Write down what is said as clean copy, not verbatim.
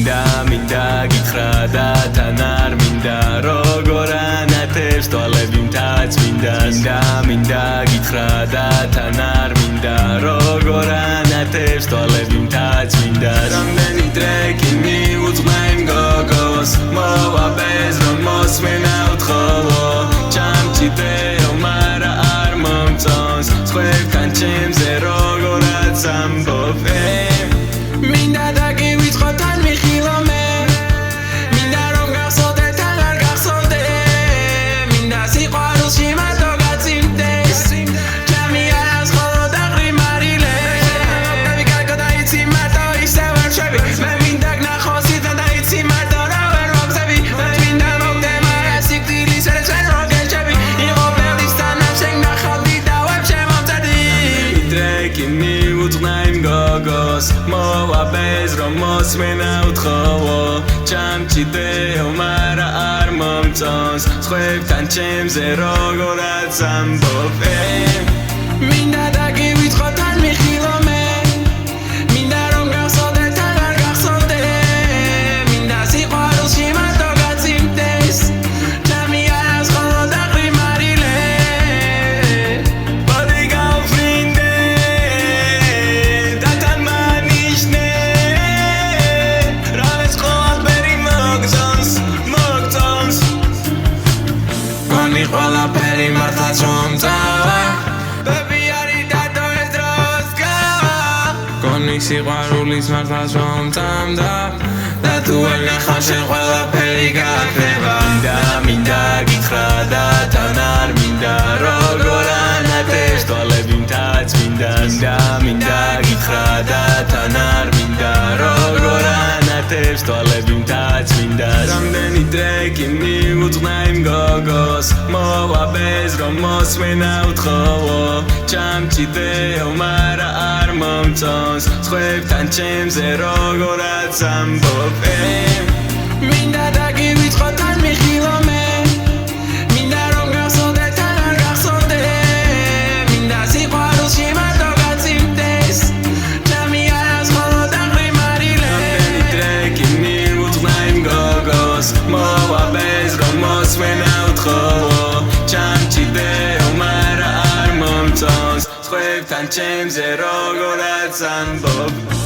მინდა გითხრა და თან არ მინდა როგორ ანათებს თვალები მთაც მინდა გითხრა და თან არ მინდა როგორ ანათებს თვალები მთაც მინდა რამდენი ტრეკი მიუძღვნა იმ გოგოს მოვა ბეზრო მოსმენა უთხოვო ჩამჭიდეო მარა არ მომწონს სხვებთან ჩემზე როგორაც ამბობ მინდა დაგივიწყო თან მიხილო მე მინდა რომ გახსოვდე თან არ გახსოვდე მინდა სიყვარულში მარტო გაწიმდეს ჩემი არას ხოლო დაყრიმარილე მე ვიკარგო და იცი მარტო ისევ არ შვები მე მინდა გნახოსი და იცი მარტო რა ვერ მომგზები მე მინდა მოგდე მარა სიკვდილის ვერ ჩვენ რო გეჭები იყო ბევრისთან ამ შეგნახავდი და ვებ შემომწადი ტრეკი მიუძღვნა იმ გოგოს მოვა ბეზრო მოსმენა უთხოვო ჩამჭიდეო მარა არ მომწონს სხვებთან ჩემზე როგორაც ამბობ მინდა დაგივიწყო თან მიხილო მე მინდა რომ გახსოვდე თან არ გახსოვდე მინდა სიყვარულში მარტო გაწიმდეს ჩემი არას ხოლო დაყრიმარილე მოდი გავფრინდე და თან მანიშნე რამეს ყველაფერი მოგწონს გონი ყველაფერი მართლაც მომწავა ბები არის დადო ეს დროს გავა გონი სიყვარულის მართლაც მომწამდა და თუ ვერ ნახავ შენ ყველაფერი გაქრება მინდა გითხრა და თან არ მინდა როგორ ანათებს თვალები მთაც მინდა გითხრა და თან არ მინდა როგორ ანათებს თვალები მთაც მინდა რამდენი ტრეკი მიუძღვნა იმ გოგოს მოვა ბეზრო მოსმენა უთხოვო ჩამჭიდეო მარა არ მომწონს სხვებთან ჩემზე როგორაც ამბობ მინდა დაგივიწყო თან მიხილო მე მინდა რომ გახსოვდე თან არ გახსოვდე მინდა სიყვარულში მარტო გაწიმდეს ჩემი არას ხოლო დაყრიმარილე რამდენი ტრეკი მიუძღვნა იმ გოგოს მოვა ბეზრო მოსმენა უთხოვო ჩამჭიდეო მარა არ მომწონს სხვებთან ჩემზე როგორაც ამბობ